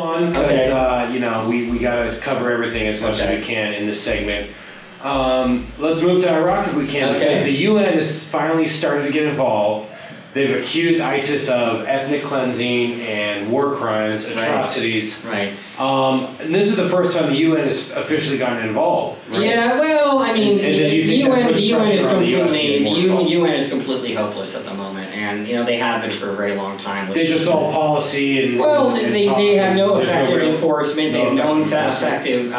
on because we got to cover everything as much as we can in this segment. Let's move to Iraq if we can, because the UN has finally started to get involved. They've accused ISIS of ethnic cleansing and war crimes, atrocities. Right. And this is the first time the UN has officially gotten involved. Right? Yeah, well, I mean, the UN is completely hopeless at the moment, and they have been for a very long time. They just all policy and they have no effective enforcement. They have no effective.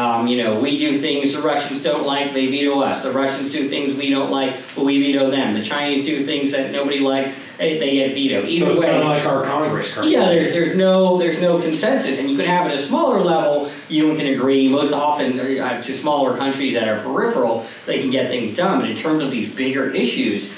We do things the Russians don't like, they veto us. The Russians do things we don't like, but we veto them. The Chinese do things that nobody likes, they get vetoed. So it's kind of like our Congress currently. Yeah, there's no consensus, and you can have at a smaller level, you can agree. Most often, to smaller countries that are peripheral, they can get things done. But in terms of these bigger issues,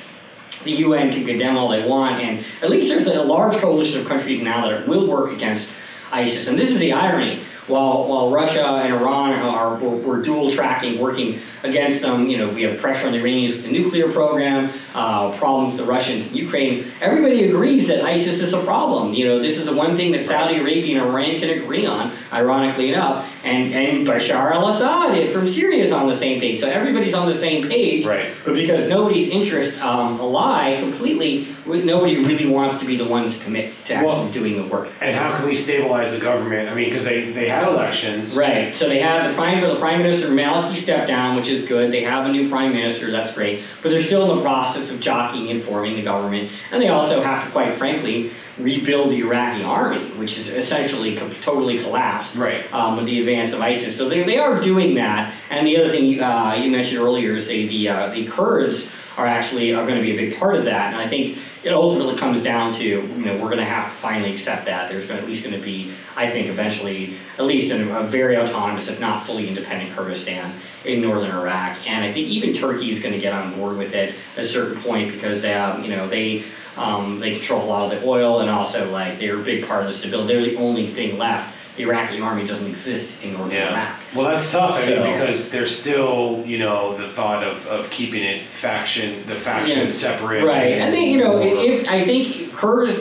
the UN can condemn all they want, and at least there's a large coalition of countries now that will work against ISIS. And this is the irony. While Russia and Iran were dual tracking, working against them, we have pressure on the Iranians with the nuclear program, problems with the Russians in Ukraine. Everybody agrees that ISIS is a problem. This is the one thing that Saudi Arabia and Iran can agree on, ironically enough, and Bashar al-Assad from Syria is on the same page. So everybody's on the same page, right? But because nobody's interests lie completely, nobody really wants to be the one to commit to actually doing the work. And how can we stabilize the government? I mean, because they had elections. Right. So they have the Prime Minister Maliki stepped down, which is good. They have a new Prime Minister, that's great. But they're still in the process of jockeying and forming the government. And they also have to, quite frankly, rebuild the Iraqi army, which is essentially totally collapsed with the advance of ISIS. So they are doing that. And the other thing you mentioned earlier is the Kurds are going to be a big part of that. And I think it ultimately comes down to, we're going to have to finally accept that. There's at least going to be, I think, eventually, at least a very autonomous, if not fully independent Kurdistan in northern Iraq. And I think even Turkey is going to get on board with it at a certain point because they control a lot of the oil, and also they're a big part of the stability. They're the only thing left. The Iraqi army doesn't exist in northern Iraq. Well, that's tough. Because there's still, the thought of keeping the faction separate. Right, and they, if I think the Kurds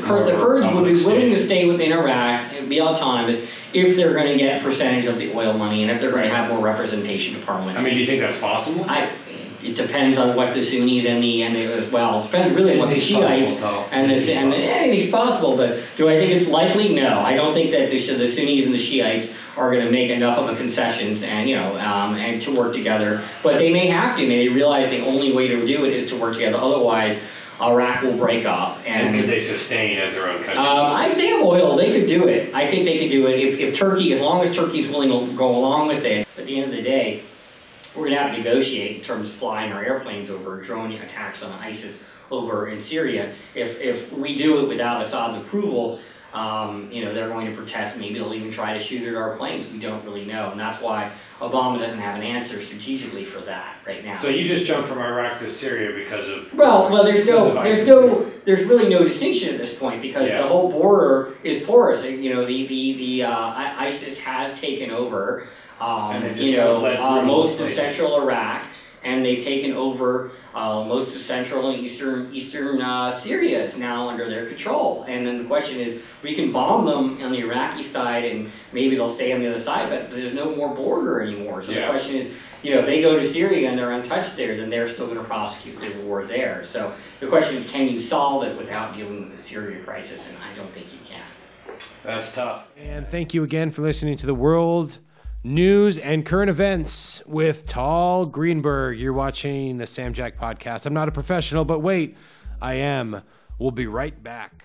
would be willing to stay within Iraq and be autonomous if they're going to get a percentage of the oil money and if they're going to have more representation in parliament. Do you think that's possible? It depends on what the Sunnis and the as well. It depends really on what the Shiites and anything's possible. But do I think it's likely? No, I don't think that the Sunnis and the Shiites are going to make enough of a concessions and and to work together. But they may have to. They realize the only way to do it is to work together. Otherwise, Iraq will break up. And could they sustain as their own country? They have oil. They could do it. I think they could do it if Turkey, as long as Turkey is willing to go along with it. At the end of the day, we're going to have to negotiate in terms of flying our airplanes over drone attacks on ISIS over in Syria. If we do it without Assad's approval, they're going to protest. Maybe they'll even try to shoot at our planes. We don't really know, and that's why Obama doesn't have an answer strategically for that right now. So you just jumped from Iraq to Syria because of there's really no distinction at this point because the whole border is porous. ISIS has taken over. Most of central Iraq, and they've taken over most of central and eastern Syria is now under their control. And then the question is, we can bomb them on the Iraqi side, and maybe they'll stay on the other side, but there's no more border anymore. So the question is, if they go to Syria and they're untouched there, then they're still going to prosecute the war there. So the question is, can you solve it without dealing with the Syria crisis? And I don't think you can. That's tough. And thank you again for listening to the World News and Current Events with Tal Greenberg. You're watching the Sam Jack Podcast. I'm not a professional, but wait, I am. We'll be right back.